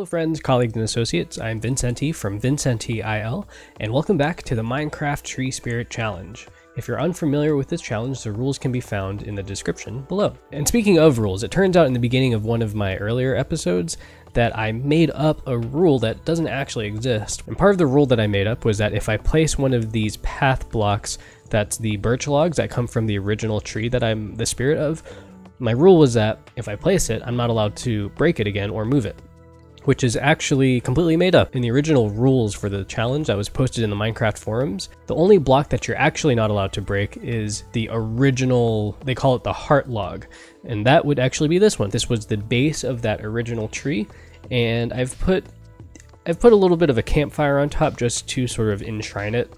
Hello friends, colleagues, and associates, I'm Vincenti from Vincenti IL, and welcome back to the Minecraft Tree Spirit Challenge. If you're unfamiliar with this challenge, the rules can be found in the description below. And speaking of rules, it turns out in the beginning of one of my earlier episodes that I made up a rule that doesn't actually exist. And part of the rule that I made up was that if I place one of these path blocks, that's the birch logs that come from the original tree that I'm the spirit of, my rule was that if I place it, I'm not allowed to break it again or move it, which is actually completely made up. In the original rules for the challenge that was posted in the Minecraft forums, the only block that you're actually not allowed to break is the original, they call it the heart log, and that would actually be this one. This was the base of that original tree, and I've put a little bit of a campfire on top just to sort of enshrine it.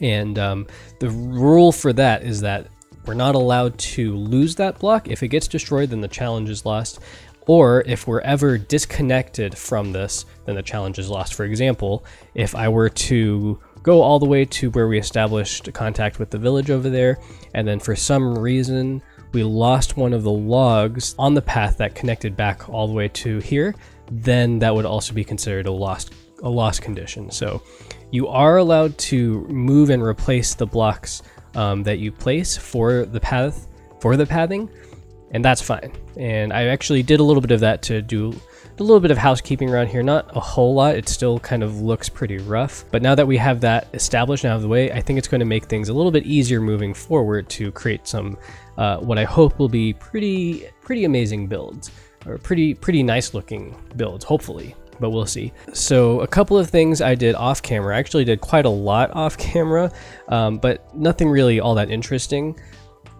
And the rule for that is that we're not allowed to lose that block. If it gets destroyed, then the challenge is lost. Or if we're ever disconnected from this, then the challenge is lost. For example, if I were to go all the way to where we established contact with the village over there, and then for some reason we lost one of the logs on the path that connected back all the way to here, then that would also be considered a lost condition. So you are allowed to move and replace the blocks that you place for the pathing, and that's fine. And I actually did a little bit of that to do a little bit of housekeeping around here, not a whole lot. It still kind of looks pretty rough, but now that we have that established out of the way, I think it's going to make things a little bit easier moving forward to create some what I hope will be pretty amazing builds, or pretty nice looking builds, hopefully, but we'll see. So a couple of things I did off camera. I actually did quite a lot off camera, but nothing really all that interesting.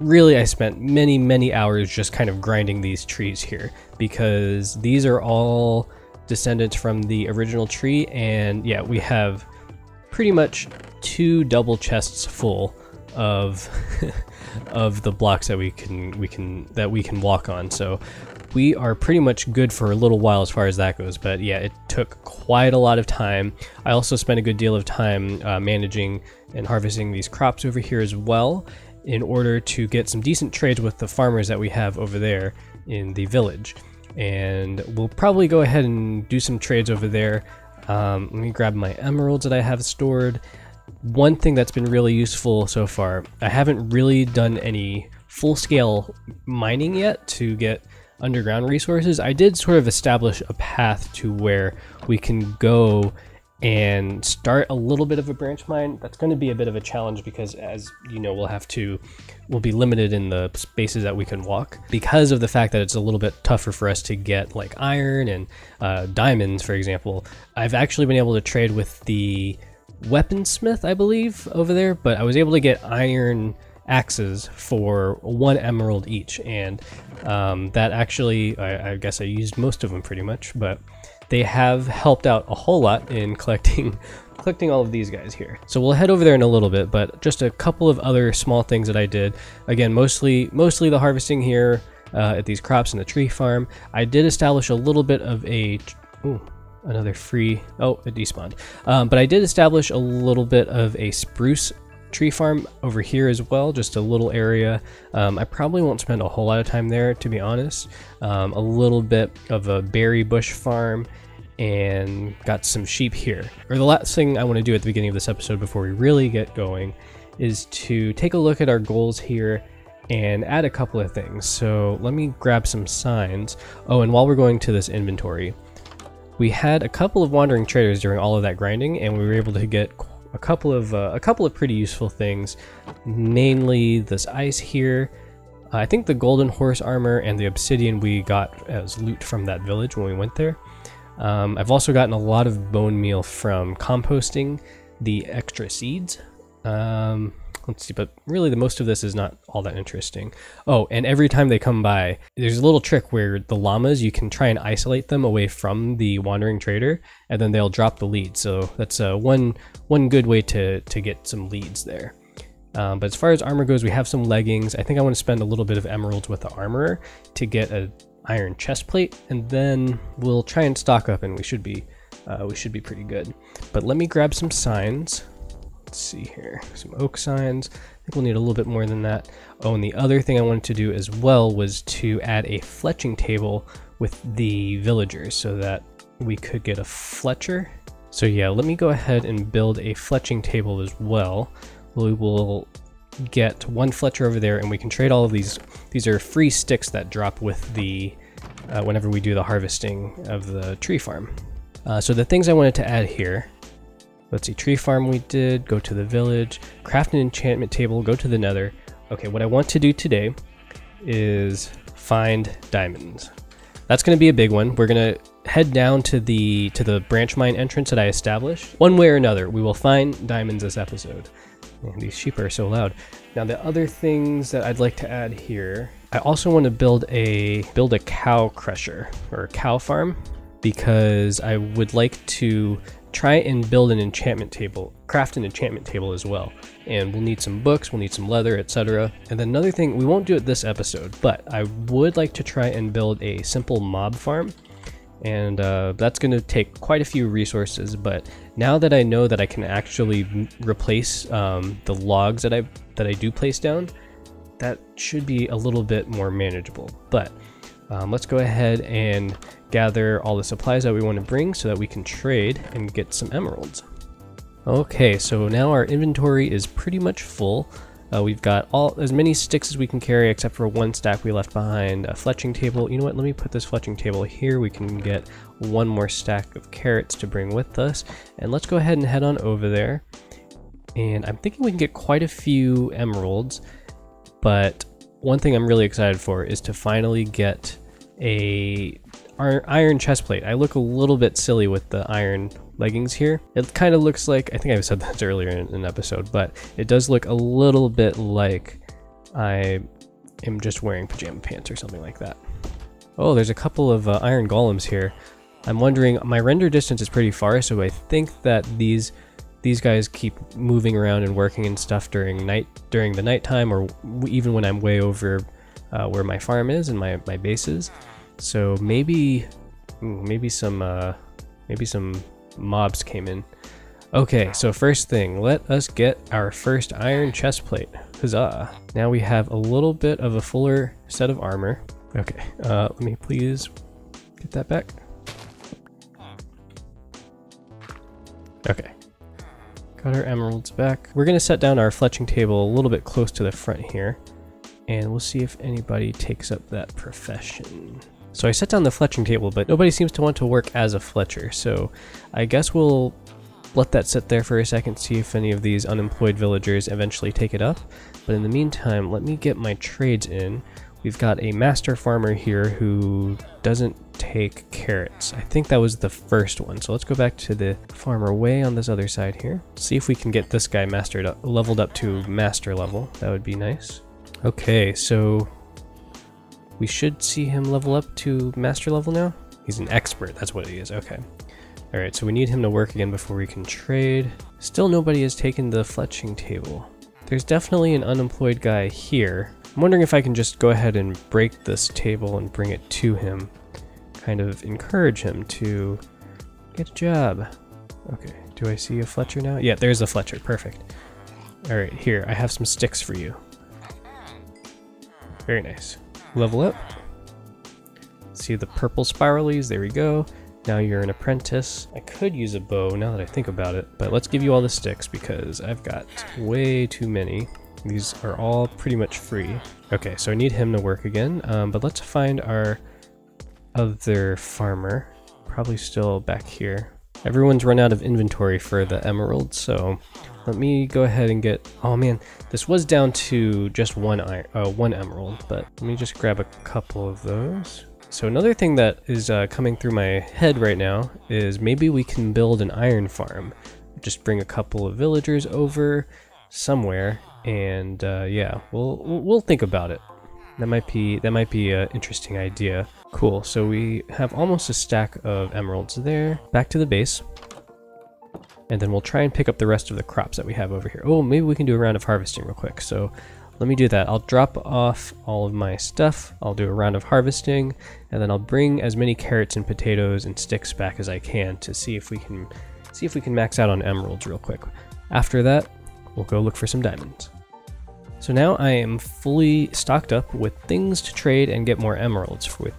Really, I spent many hours just kind of grinding these trees here, because these are all descendants from the original tree, and yeah, we have pretty much 2 double chests full of of the blocks that we can walk on. So we are pretty much good for a little while as far as that goes, but yeah, it took quite a lot of time. I also spent a good deal of time managing and harvesting these crops over here as well, in order to get some decent trades with the farmers that we have over there in the village. And we'll probably go ahead and do some trades over there. Let me grab my emeralds that I have stored. One thing that's been really useful so far, I haven't really done any full-scale mining yet to get underground resources. I did sort of establish a path to where we can go and start a little bit of a branch mine. That's going to be a bit of a challenge because, as you know, we'll be limited in the spaces that we can walk because of the fact that it's a little bit tougher for us to get like iron and diamonds, for example. I've actually been able to trade with the weaponsmith, I believe, over there, but I was able to get iron axes for 1 emerald each, and that actually, I guess I used most of them pretty much, but they have helped out a whole lot in collecting all of these guys here. So we'll head over there in a little bit, but just a couple of other small things that I did. Again, mostly the harvesting here at these crops in the tree farm. I did establish a little bit of a another free, it despawned. But I did establish a little bit of a spruce tree farm over here as well, just a little area. I probably won't spend a whole lot of time there, to be honest. A little bit of a berry bush farm, and got some sheep here. Or the last thing I want to do at the beginning of this episode before we really get going is to take a look at our goals here and add a couple of things. So let me grab some signs. Oh, and while we're going to this inventory, we had a couple of wandering traders during all of that grinding, and we were able to get a couple of pretty useful things, mainly this ice here. I think the golden horse armor and the obsidian we got as loot from that village when we went there. I've also gotten a lot of bone meal from composting the extra seeds. Let's see, but really the most of this is not all that interesting. Oh, and every time they come by, there's a little trick where the llamas, you can try and isolate them away from the wandering trader, and then they'll drop the lead. So that's one good way to get some leads there. But as far as armor goes, we have some leggings. I think I want to spend a little bit of emeralds with the armorer to get a iron chest plate, and then we'll try and stock up, and we should be pretty good. But let me grab some signs. Let's see here, some oak signs. I think we'll need a little bit more than that. Oh, and the other thing I wanted to do as well was to add a fletching table with the villagers, so that we could get a Fletcher. So yeah, let me go ahead and build a fletching table as well. We will get one Fletcher over there, and we can trade all of these. These are free sticks that drop with the whenever we do the harvesting of the tree farm. So the things I wanted to add here, let's see, tree farm we did, go to the village, craft an enchantment table, go to the nether. Okay, what I want to do today is find diamonds. That's going to be a big one. We're going to head down to the branch mine entrance that I established. One way or another, we will find diamonds this episode. Man, these sheep are so loud. Now the other things that I'd like to add here, I also want to build a cow crusher or a cow farm, because I would like to try and build an enchantment table, craft an enchantment table as well. And we'll need some books, we'll need some leather, etc. And then another thing, we won't do it this episode, but I would like to try and build a simple mob farm. And that's going to take quite a few resources, but now that I know that I can actually replace the logs that I do place down, that should be a little bit more manageable. But let's go ahead and gather all the supplies that we want to bring so that we can trade and get some emeralds. Okay, so now our inventory is pretty much full. We've got as many sticks as we can carry, except for one stack we left behind. A fletching table. You know what? Let me put this fletching table here. We can get one more stack of carrots to bring with us. And let's go ahead and head on over there. And I'm thinking we can get quite a few emeralds. But one thing I'm really excited for is to finally get a iron chest plate. I look a little bit silly with the iron leggings here. It kind of looks like, I think I said that earlier in an episode, but it does look a little bit like I am just wearing pajama pants or something like that. Oh, there's a couple of iron golems here. I'm wondering, my render distance is pretty far, so I think that these guys keep moving around and working and stuff during the nighttime, or even when I'm way over where my farm is and my base is. So maybe some mobs came in. Okay, so first thing, let us get our first iron chest plate. Huzzah! Now we have a little bit of a fuller set of armor. Okay, let me please get that back. Okay, got our emeralds back. We're gonna set down our fletching table a little bit close to the front here, and we'll see if anybody takes up that profession. So I set down the fletching table, but nobody seems to want to work as a fletcher, so I guess we'll let that sit there for a second, see if any of these unemployed villagers eventually take it up. But in the meantime, let me get my trades in. We've got a master farmer here who doesn't take carrots. I think that was the first one, so let's go back to the farmer way on this other side here. See if we can get this guy leveled up to master level. That would be nice. Okay, so we should see him level up to master level now. He's an expert, that's what he is, okay. Alright, so we need him to work again before we can trade. Still nobody has taken the fletching table. There's definitely an unemployed guy here. I'm wondering if I can just go ahead and break this table and bring it to him. Kind of encourage him to get a job. Okay, do I see a fletcher now? Yeah, there's a fletcher, perfect. Alright, here, I have some sticks for you. Very nice. Level up. See the purple spiralies, there we go. Now you're an apprentice. I could use a bow now that I think about it, but let's give you all the sticks because I've got way too many. These are all pretty much free. Okay, so I need him to work again, but let's find our other farmer. Probably still back here. Everyone's run out of inventory for the emeralds, so let me go ahead and get... Oh man, this was down to just one emerald, but let me just grab a couple of those. So another thing that is coming through my head right now is maybe we can build an iron farm. Just bring a couple of villagers over somewhere, and yeah, we'll think about it. That might be an interesting idea. Cool. So we have almost a stack of emeralds there. Back to the base, and then we'll try and pick up the rest of the crops that we have over here. Oh, maybe we can do a round of harvesting real quick. So let me do that. I'll drop off all of my stuff. I'll do a round of harvesting, and then I'll bring as many carrots and potatoes and sticks back as I can to see if we can max out on emeralds real quick. After that, we'll go look for some diamonds. So now I am fully stocked up with things to trade and get more emeralds with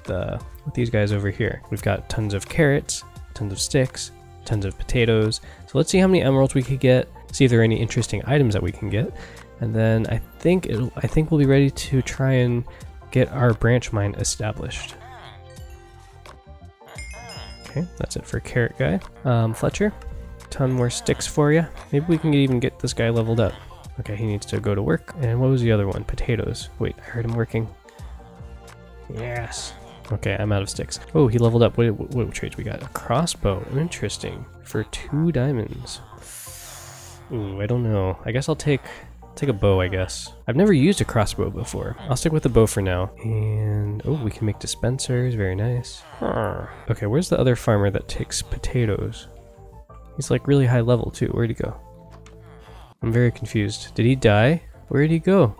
these guys over here. We've got tons of carrots, tons of sticks, tons of potatoes. So let's see how many emeralds we could get, see if there are any interesting items that we can get. And then I think we'll be ready to try and get our branch mine established. Okay, that's it for Carrot Guy. Fletcher, ton more sticks for you. Maybe we can even get this guy leveled up. Okay, he needs to go to work. And what was the other one? Potatoes. Wait, I heard him working. Yes. Okay, I'm out of sticks. Oh, he leveled up. What trades we got? A crossbow. Interesting. For 2 diamonds. Ooh, I don't know. I guess I'll take a bow, I guess. I've never used a crossbow before. I'll stick with the bow for now. And, oh, we can make dispensers. Very nice. Okay, where's the other farmer that takes potatoes? He's like really high level too. Where'd he go? I'm very confused. Did he die? Where'd he go?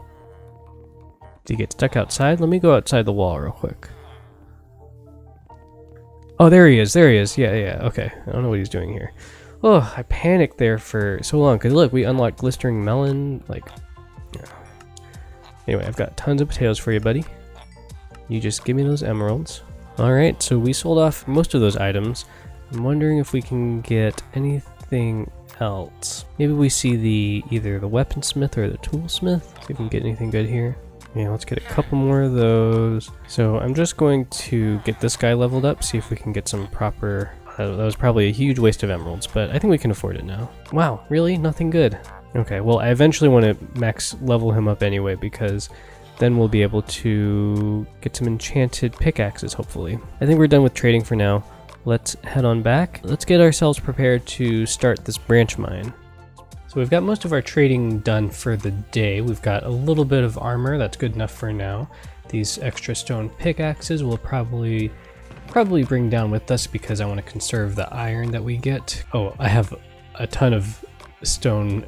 Did he get stuck outside? Let me go outside the wall real quick. Oh, there he is. There he is. Yeah. Okay. I don't know what he's doing here. Oh, I panicked there for so long. Because look, we unlocked Glistering Melon. Like, yeah. Anyway, I've got tons of potatoes for you, buddy. You just give me those emeralds. Alright, so we sold off most of those items. I'm wondering if we can get anything else. Maybe we see either the weaponsmith or the toolsmith. See if we can get anything good here. Yeah, let's get a couple more of those. So I'm just going to get this guy leveled up, see if we can get some proper... that was probably a huge waste of emeralds, but I think we can afford it now. Wow, really? Nothing good. Okay, well, I eventually want to max level him up anyway, because then we'll be able to get some enchanted pickaxes, hopefully. I think we're done with trading for now. Let's head on back. Let's get ourselves prepared to start this branch mine. So we've got most of our trading done for the day. We've got a little bit of armor, that's good enough for now. These extra stone pickaxes will probably bring down with us because I want to conserve the iron that we get. Oh, I have a ton of stone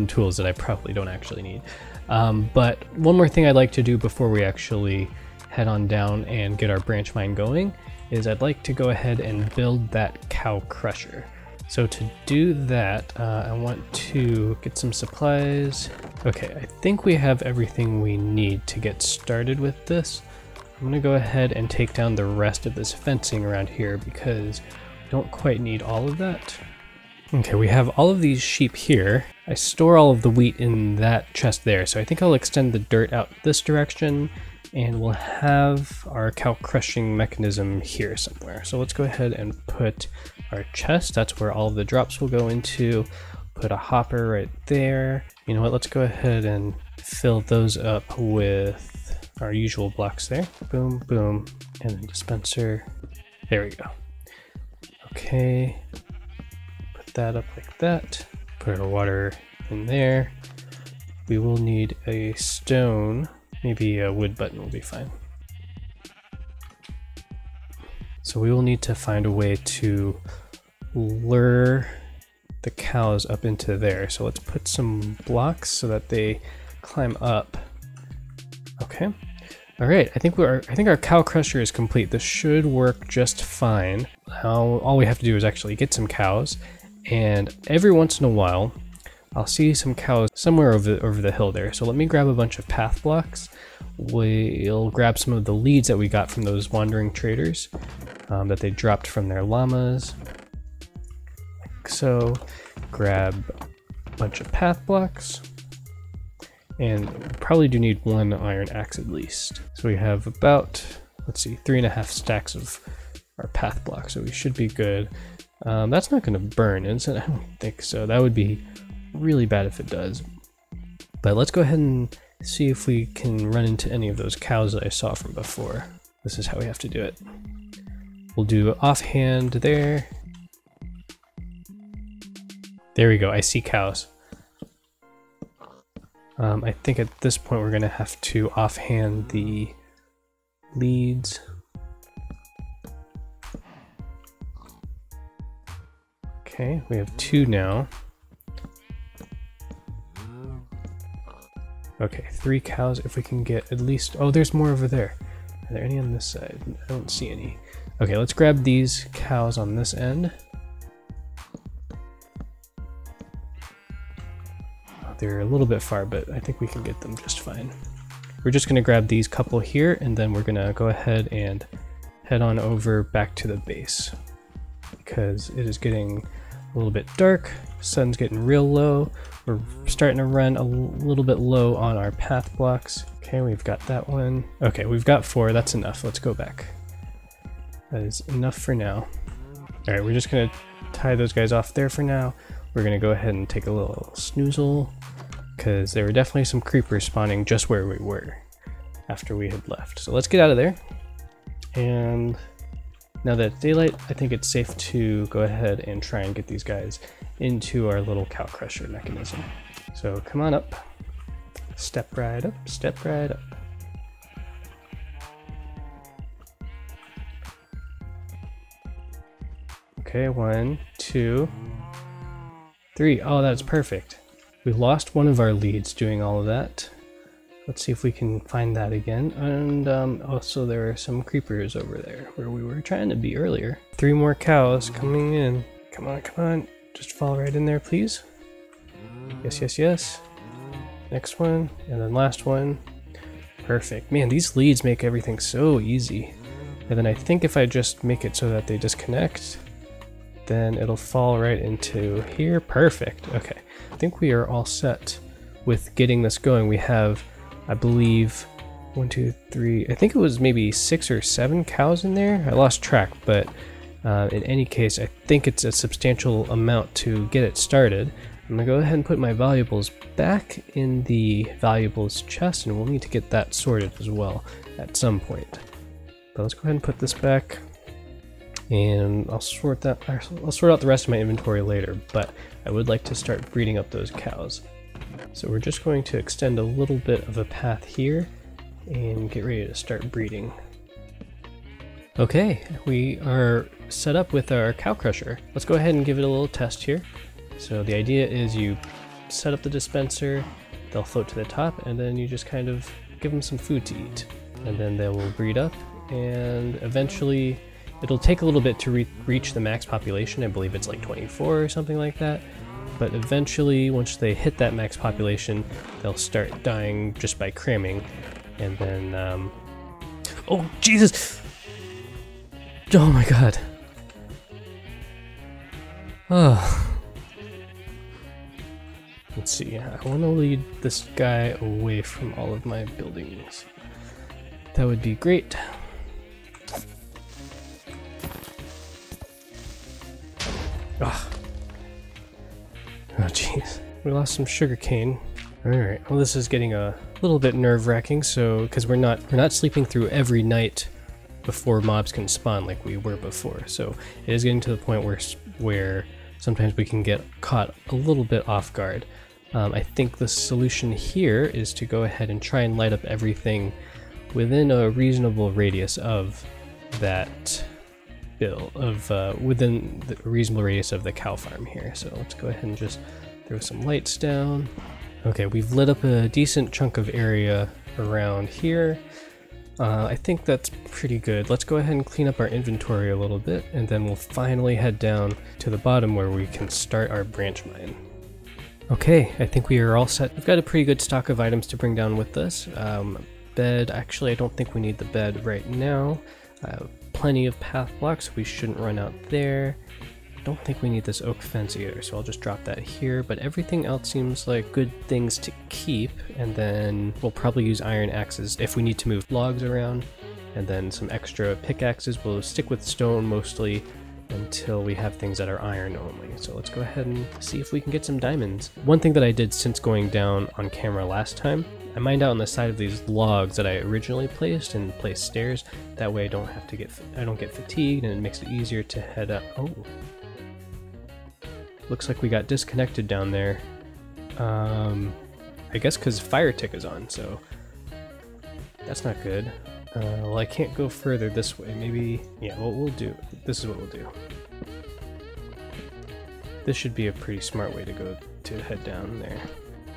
tools that I probably don't actually need. But one more thing I'd like to do before we actually head on down and get our branch mine going is I'd like to go ahead and build that cow crusher. So to do that, I want to get some supplies. Okay, I think we have everything we need to get started with this. I'm gonna go ahead and take down the rest of this fencing around here because we don't quite need all of that. Okay, we have all of these sheep here. I store all of the wheat in that chest there, so I think I'll extend the dirt out this direction and we'll have our cow crushing mechanism here somewhere. So let's go ahead and put our chest, that's where all of the drops will go into. Put a hopper right there. You know what, let's go ahead and fill those up with our usual blocks there. Boom, boom, and then dispenser. There we go. Okay, put that up like that. Put our water in there. We will need a stone. Maybe a wood button will be fine. So we will need to find a way to lure the cows up into there. So let's put some blocks so that they climb up. Okay. All right. I think our cow crusher is complete. This should work just fine. Now all we have to do is actually get some cows, and every once in a while I'll see some cows somewhere over the hill there. So let me grab a bunch of path blocks. We'll grab some of the leads that we got from those wandering traders that they dropped from their llamas. Like so. Grab a bunch of path blocks. And we probably do need 1 iron axe at least. So we have about, let's see, 3.5 stacks of our path blocks. So we should be good. That's not going to burn, is it? I don't think so. That would be really bad if it does. But let's go ahead and see if we can run into any of those cows that I saw from before. This is how we have to do it. We'll do offhand there. There we go, I see cows. I think at this point we're gonna have to offhand the leads. Okay, we have 2 now. Okay, 3 cows, if we can get at least... Oh, there's more over there. Are there any on this side? I don't see any. Okay, let's grab these cows on this end. Oh, they're a little bit far, but I think we can get them just fine. We're just going to grab these couple here, and then we're going to go ahead and head on over back to the base. because it is getting a little bit dark. Sun's getting real low. We're starting to run a little bit low on our path blocks. Okay, we've got that one. Okay, we've got 4. That's enough. Let's go back. That is enough for now. All right, we're just gonna tie those guys off there for now. We're gonna go ahead and take a little snoozle, because there were definitely some creepers spawning just where we were after we had left. So let's get out of there. And now that it's daylight, I think it's safe to go ahead and try and get these guys into our little cow crusher mechanism. So come on up. Step right up, step right up. Okay, 1, 2, 3. Oh, that's perfect. We lost one of our leads doing all of that. Let's see if we can find that again. And also there are some creepers over there where we were trying to be earlier. 3 more cows coming in. Come on, come on. Just fall right in there, please. Yes, yes, yes. Next one, and then last one. Perfect. Man, these leads make everything so easy. And then I think if I just make it so that they disconnect, then it'll fall right into here. Perfect. Okay. I think we are all set with getting this going. We have, I believe, 1, 2, 3, I think it was maybe 6 or 7 cows in there. I lost track, but in any case, I think it's a substantial amount to get it started. I'm gonna go ahead and put my valuables back in the valuables chest, and we'll need to get that sorted as well at some point. But let's go ahead and put this back, and I'll sort out the rest of my inventory later, but I would like to start breeding up those cows. So we're just going to extend a little bit of a path here and get ready to start breeding. Okay, we are set up with our cow crusher. Let's go ahead and give it a little test here. So the idea is you set up the dispenser, they'll float to the top, and then you just kind of give them some food to eat. And then they will breed up, and eventually it'll take a little bit to reach the max population. I believe it's like 24 or something like that. But eventually, once they hit that max population, they'll start dying just by cramming. And then, oh, Jesus! Oh my god. Oh. Let's see, I want to lead this guy away from all of my buildings. That would be great. Oh jeez, we lost some sugar cane. Alright, well this is getting a little bit nerve-wracking, so because we're not sleeping through every night before mobs can spawn like we were before. So it is getting to the point where sometimes we can get caught a little bit off guard. I think the solution here is to go ahead and try and light up everything within a reasonable radius of that within the reasonable radius of the cow farm here. So let's go ahead and just throw some lights down. Okay, we've lit up a decent chunk of area around here. I think that's pretty good. Let's go ahead and clean up our inventory a little bit, and then we'll finally head down to the bottom where we can start our branch mine. Okay, I think we are all set. We've got a pretty good stock of items to bring down with us. Bed, actually I don't think we need the bed right now. Plenty of path blocks, we shouldn't run out there. Don't think we need this oak fence either, so I'll just drop that here, but everything else seems like good things to keep, and then we'll probably use iron axes if we need to move logs around, and then some extra pickaxes. We'll stick with stone mostly until we have things that are iron only. So let's go ahead and see if we can get some diamonds. One thing that I did since going down on camera last time, I mined out on the side of these logs that I originally placed and placed stairs. That way I don't get fatigued, and it makes it easier to head up. Oh. Looks like we got disconnected down there. I guess because fire tick is on, so that's not good. Well, I can't go further this way. Maybe, yeah, what we'll do, this is what we'll do. This should be a pretty smart way to go to head down there.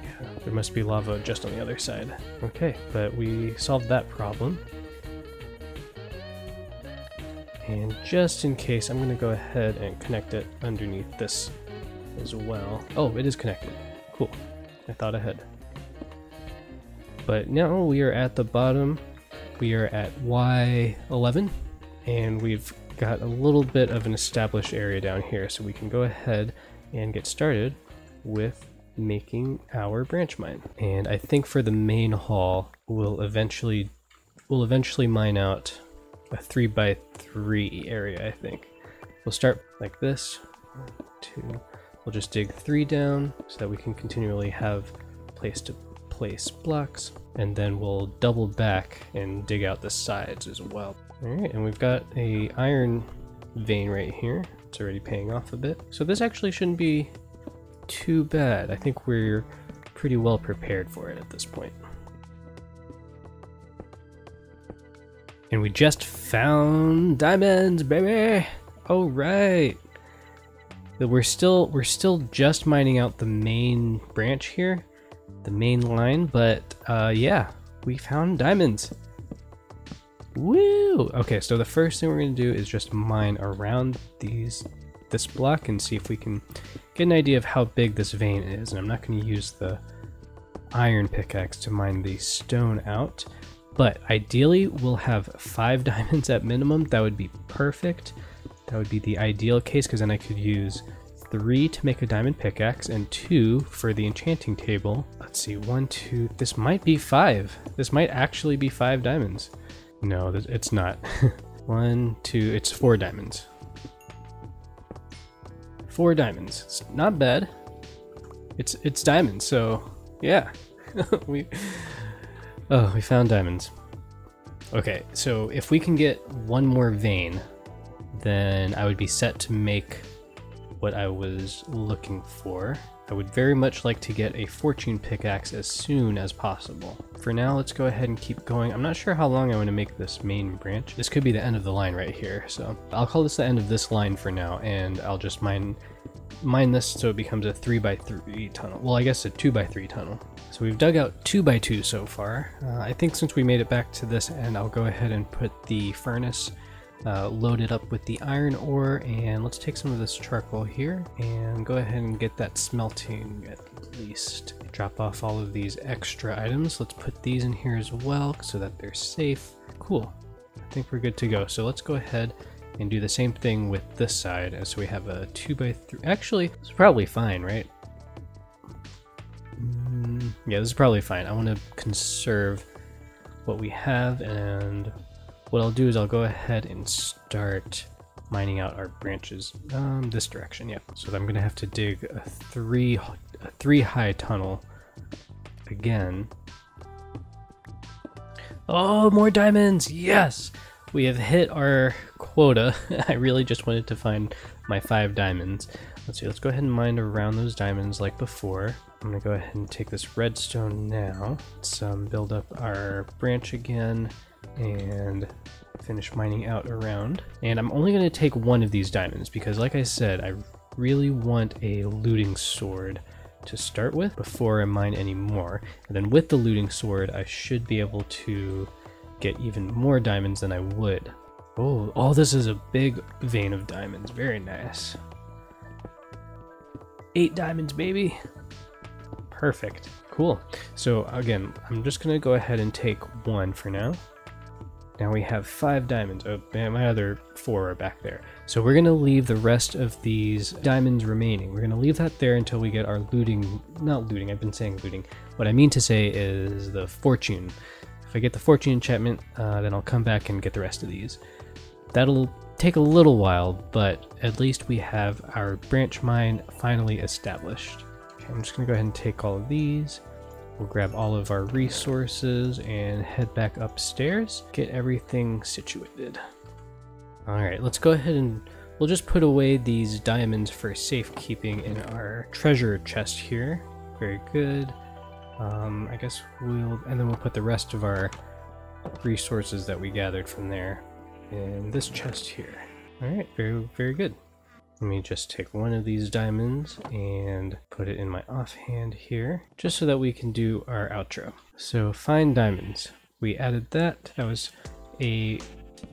Yeah, there must be lava just on the other side. Okay, but we solved that problem. And just in case, I'm going to go ahead and connect it underneath this as well. Oh, it is connected. Cool. I thought ahead. But now we are at the bottom. We are at Y11, and we've got a little bit of an established area down here, so we can go ahead and get started with making our branch mine. And I think for the main hall, we'll eventually mine out a 3x3 area. I think we'll start like this. 1, 2. We'll just dig 3 down so that we can continually have a place to place blocks, and then we'll double back and dig out the sides as well. All right, and we've got a iron vein right here. It's already paying off a bit, so this actually shouldn't be too bad. I think we're pretty well prepared for it at this point. And we just found diamonds, baby! All right. We're still just mining out the main branch here, the main line, but yeah, we found diamonds. Woo! Okay, so the first thing we're gonna do is just mine around this block and see if we can get an idea of how big this vein is. And I'm not gonna use the iron pickaxe to mine the stone out, but ideally we'll have 5 diamonds at minimum. That would be perfect. That would be the ideal case, because then I could use 3 to make a diamond pickaxe and 2 for the enchanting table. Let's see, 1, 2, this might be 5. This might actually be 5 diamonds. No, it's not. 1, 2, it's 4 diamonds. 4 diamonds. It's not bad. It's diamonds, so yeah. we found diamonds. Okay, so if we can get 1 more vein, then I would be set to make what I was looking for. I would very much like to get a fortune pickaxe as soon as possible. For now, let's go ahead and keep going. I'm not sure how long I want to make this main branch. This could be the end of the line right here, so I'll call this the end of this line for now, and I'll just mine this so it becomes a 3x3 tunnel. Well, I guess a 2x3 tunnel. So we've dug out 2x2 so far. I think since we made it back to this end, I'll go ahead and put the furnace loaded up with the iron ore, and let's take some of this charcoal here and go ahead and get that smelting at least. Drop off all of these extra items. Let's put these in here as well so that they're safe. Cool. I think we're good to go. So let's go ahead and do the same thing with this side. So we have a 2x3. Actually, it's probably fine, right? Yeah, this is probably fine. I want to conserve what we have, and what I'll do is I'll go ahead and start mining out our branches this direction. Yeah, so I'm gonna have to dig a three high tunnel again. Oh, more diamonds! Yes, we have hit our quota. I really just wanted to find my 5 diamonds. Let's see. Let's go ahead and mine around those diamonds like before. I'm gonna go ahead and take this redstone now. Let's build up our branch again and finish mining out around. And I'm only going to take 1 of these diamonds because, like I said, I really want a looting sword to start with before I mine any more. And then with the looting sword, I should be able to get even more diamonds than I would. Oh, this is a big vein of diamonds. Very nice. 8 diamonds, baby. Perfect. Cool. So again, I'm just going to go ahead and take 1 for now. Now we have 5 diamonds. Oh, man, my other 4 are back there. So we're going to leave the rest of these diamonds remaining. We're going to leave that there until we get our looting. Not looting, I've been saying looting. What I mean to say is the fortune. If I get the fortune enchantment, then I'll come back and get the rest of these. That'll take a little while, but at least we have our branch mine finally established. Okay, I'm just going to go ahead and take all of these. We'll grab all of our resources and head back upstairs, get everything situated. Alright, let's go ahead and we'll just put away these diamonds for safekeeping in our treasure chest here. Very good. I guess and then we'll put the rest of our resources that we gathered from there in this chest here. Alright, very, very good. Let me just take 1 of these diamonds and put it in my offhand here, just so that we can do our outro. So find diamonds. We added that. That was I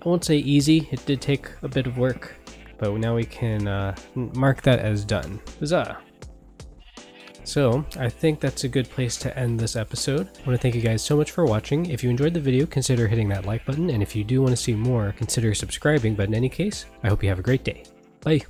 won't say easy. It did take a bit of work, but now we can mark that as done. Huzzah! So I think that's a good place to end this episode. I want to thank you guys so much for watching. If you enjoyed the video, consider hitting that like button, and if you do want to see more, consider subscribing. But in any case, I hope you have a great day. Bye.